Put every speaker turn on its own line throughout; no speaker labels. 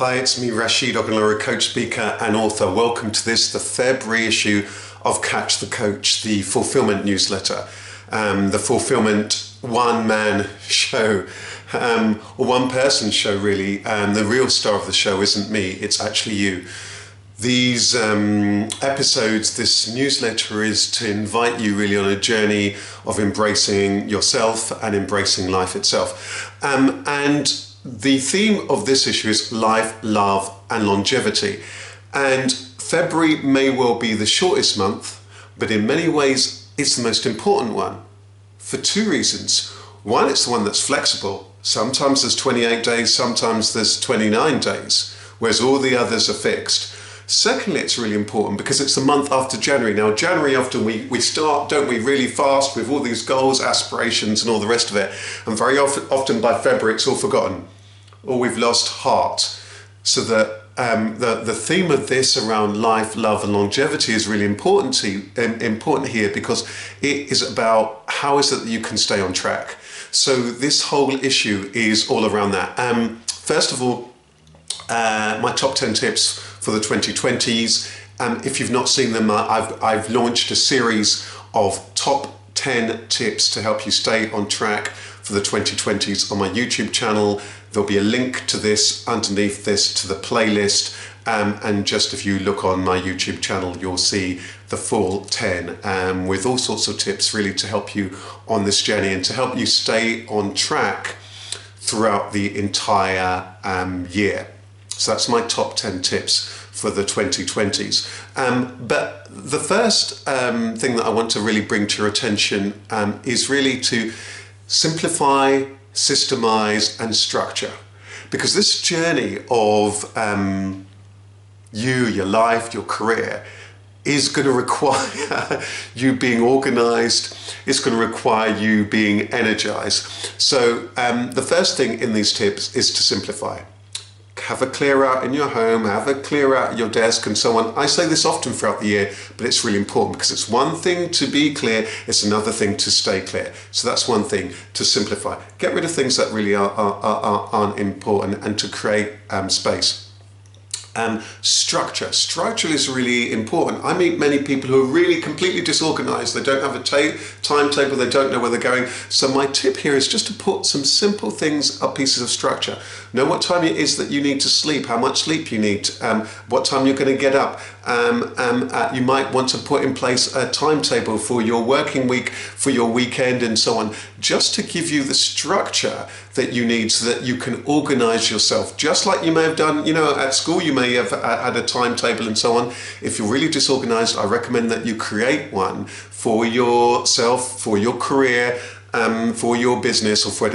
Hi, it's me, Rasheed Ogunlaru, coach, speaker and author. Welcome to this, the February issue of Catch the Coach, the fulfillment newsletter. The fulfillment one-man show, or one-person show really. The real star of the show isn't me, it's actually you. These episodes, this newsletter is to invite you really on a journey of embracing yourself and embracing life itself. And the theme of this issue is life, love and longevity. And February may well be the shortest month, but in many ways it's the most important one for two reasons. One, it's the one that's flexible. Sometimes there's 28 days, sometimes there's 29 days, whereas all the others are fixed. Secondly, it's really important because it's the month after January. Now, January often we start, don't we, really fast with all these goals, aspirations and all the rest of it. And very often by February, it's all forgotten or we've lost heart. So that the theme of this around life, love and longevity is really important here because it is about how is it that you can stay on track. So this whole issue is all around that. First of all, my top 10 tips for the 2020s. If you've not seen them, I've launched a series of top 10 tips to help you stay on track for the 2020s on my YouTube channel. There'll be a link to this underneath this to the playlist. And just if you look on my YouTube channel, you'll see the full 10 with all sorts of tips really to help you on this journey and to help you stay on track throughout the entire year. So that's my top 10 tips for the 2020s. But the first thing that I want to really bring to your attention is really to simplify, systemize and structure. Because this journey of your life, your career, is going to require you being organized. It's going to require you being energized. So the first thing in these tips is to simplify. Have a clear out in your home, have a clear out at your desk and so on. I say this often throughout the year, but it's really important because it's one thing to be clear, it's another thing to stay clear. So that's one thing, to simplify. Get rid of things that really aren't important and to create space. Structure is really important. I meet many people who are really completely disorganized. They don't have a timetable, they don't know where they're going. So my tip here is just to put some simple things up, pieces of structure. Know what time it is that you need to sleep, how much sleep you need, what time you're going to get up. You might want to put in place a timetable for your working week, for your weekend and so on, just to give you the structure that you need so that you can organize yourself. Just like you may have done, at school, you may have had a timetable and so on. If you're really disorganized, I recommend that you create one for yourself, for your career, for your business or for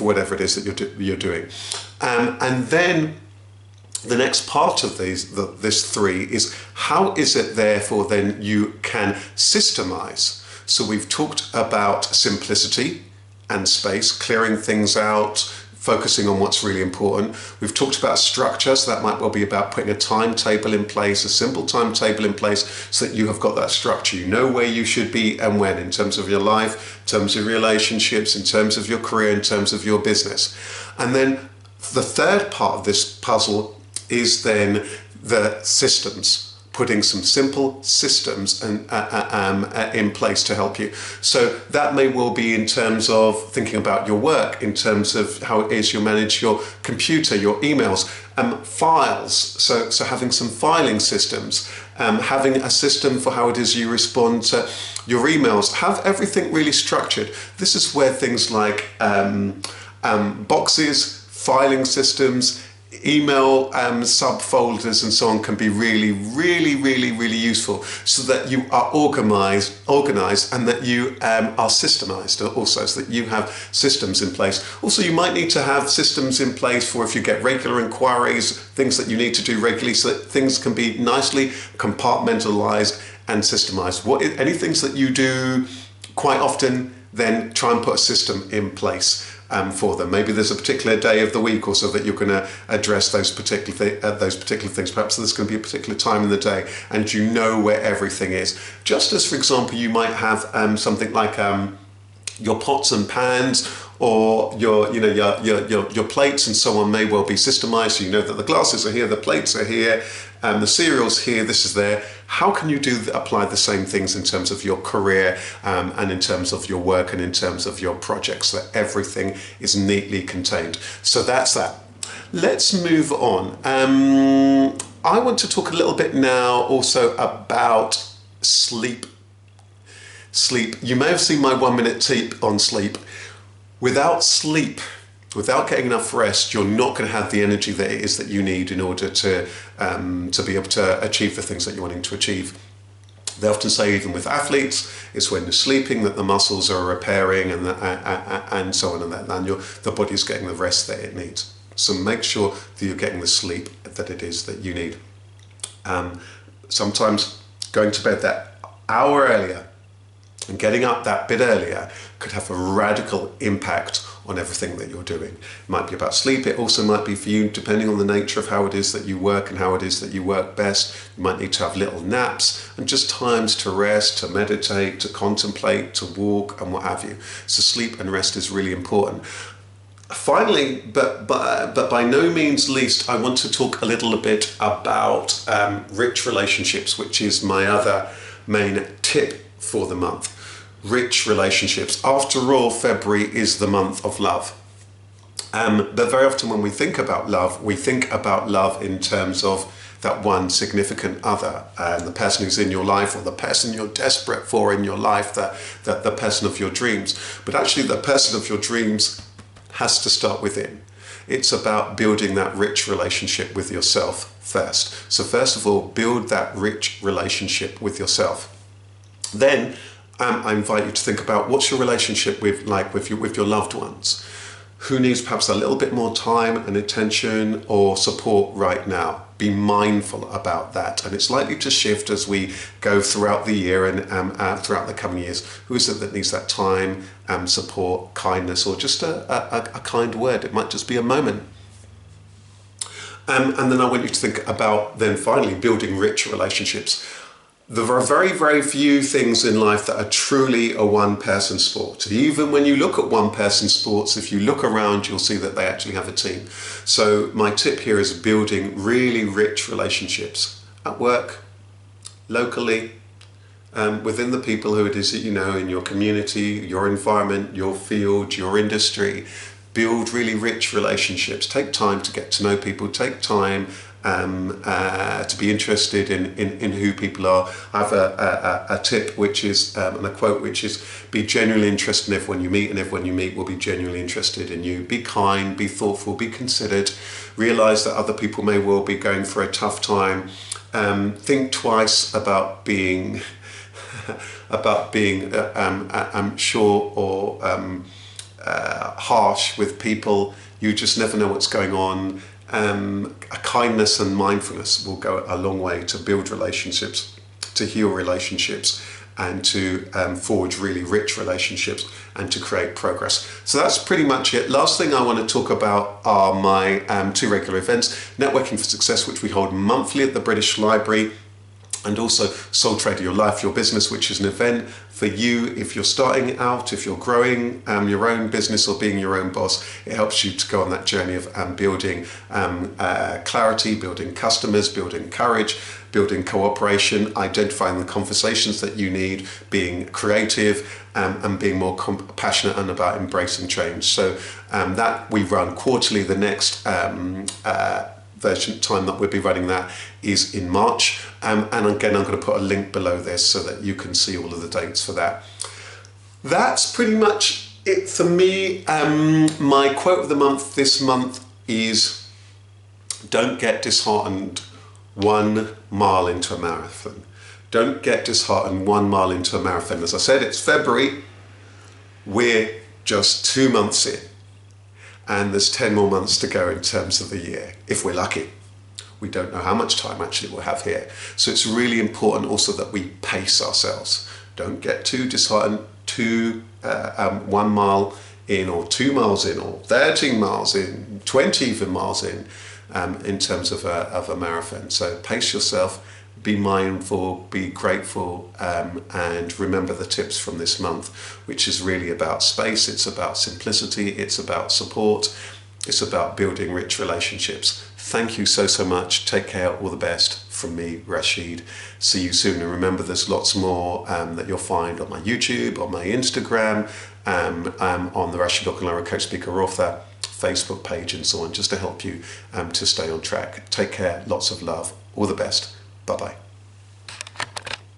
whatever it is that you're doing. And then the next part of this three is how is it therefore then you can systemize. So we've talked about simplicity and space, clearing things out, focusing on what's really important. We've talked about structure, so that might well be about putting a timetable in place, a simple timetable in place so that you have got that structure. You know where you should be and when in terms of your life, in terms of relationships, in terms of your career, in terms of your business. And then the third part of this puzzle is then the systems. Putting some simple systems in place to help you. So that may well be in terms of thinking about your work, in terms of how it is you manage your computer, your emails, files. So having some filing systems, having a system for how it is you respond to your emails. Have everything really structured. This is where things like boxes, filing systems, email subfolders and so on can be really useful so that you are organized and that you are systemized also, so that you have systems in place. Also, you might need to have systems in place for if you get regular inquiries, things that you need to do regularly, so that things can be nicely compartmentalized and systemized. Any things that you do quite often, then try and put a system in place for them. Maybe there's a particular day of the week or so that you're going to address those particular things. Perhaps there's going to be a particular time in the day and you know where everything is. Just as, for example, you might have something like your pots and pans or your plates and so on may well be systemized. So you know that the glasses are here, the plates are here, the cereal's here, this is there. How can you apply the same things in terms of your career and in terms of your work and in terms of your projects, that everything is neatly contained? So that's that. Let's move on. I want to talk a little bit now also about sleep. Sleep. You may have seen my 1-minute tip on sleep. Without sleep, without getting enough rest, you're not going to have the energy that it is that you need in order to be able to achieve the things that you're wanting to achieve. They often say, even with athletes, it's when they're sleeping that the muscles are repairing and so on, and the body's getting the rest that it needs. So make sure that you're getting the sleep that it is that you need. Sometimes going to bed that hour earlier and getting up that bit earlier could have a radical impact on everything that you're doing. It might be about sleep. It also might be for you, depending on the nature of how it is that you work and how it is that you work best. You might need to have little naps and just times to rest, to meditate, to contemplate, to walk and what have you. So sleep and rest is really important. Finally, but by no means least, I want to talk a little bit about rich relationships, which is my other main tip for the month. Rich relationships. After all, February is the month of love. But very often when we think about love in terms of that one significant other, and the person who's in your life, or the person you're desperate for in your life, the person of your dreams. But actually the person of your dreams has to start within. It's about building that rich relationship with yourself first. So first of all, build that rich relationship with yourself. Then I invite you to think about what's your relationship with your loved ones. Who needs perhaps a little bit more time and attention or support right now? Be mindful about that, and it's likely to shift as we go throughout the year and throughout the coming years. Who is it that needs that time, support, kindness, or just a kind word? It might just be a moment. And then I want you to think about then finally building rich relationships. There are very, very few things in life that are truly a one-person sport. Even when you look at one-person sports, if you look around, you'll see that they actually have a team. So my tip here is building really rich relationships at work, locally, within the people who it is that you know, in your community, your environment, your field, your industry. Build really rich relationships. Take time to get to know people. Take time to be interested in who people are. I have a tip which is, and a quote which is, be genuinely interested in everyone you meet, and everyone you meet will be genuinely interested in you. Be kind, be thoughtful, be considered. Realise that other people may well be going for a tough time. Think twice about being sure or harsh with people. You just never know what's going on. A kindness and mindfulness will go a long way to build relationships, to heal relationships, and to forge really rich relationships and to create progress. So that's pretty much it. Last thing I want to talk about are my 2 regular events, Networking for Success, which we hold monthly at the British Library, and also Soul Trader Your Life, Your Business, which is an event for you if you're starting out, if you're growing your own business or being your own boss. It helps you to go on that journey of building clarity, building customers, building courage, building cooperation, identifying the conversations that you need, being creative, and being more passionate and about embracing change. So that we run quarterly. The next version time that we'll be running that is in March, and again I'm going to put a link below this so that you can see all of the dates for that. That's pretty much it for me. My quote of the month this month is, don't get disheartened 1 mile into a marathon. Don't get disheartened 1 mile into a marathon. As I said, it's February, we're just 2 months in, and there's 10 more months to go in terms of the year, if we're lucky. We don't know how much time actually we'll have here. So it's really important also that we pace ourselves. Don't get too disheartened, 1 mile in, or 2 miles in, or 13 miles in, 20 even miles in terms of a marathon. So pace yourself, be mindful, be grateful, and remember the tips from this month, which is really about space, it's about simplicity, it's about support, it's about building rich relationships. Thank you so much. Take care. All the best from me, Rasheed. See you soon. And remember, there's lots more that you'll find on my YouTube, on my Instagram, on the Rasheed Ogunlaru Coach Speaker Author Facebook page, and so on, just to help you to stay on track. Take care. Lots of love. All the best. Bye-bye.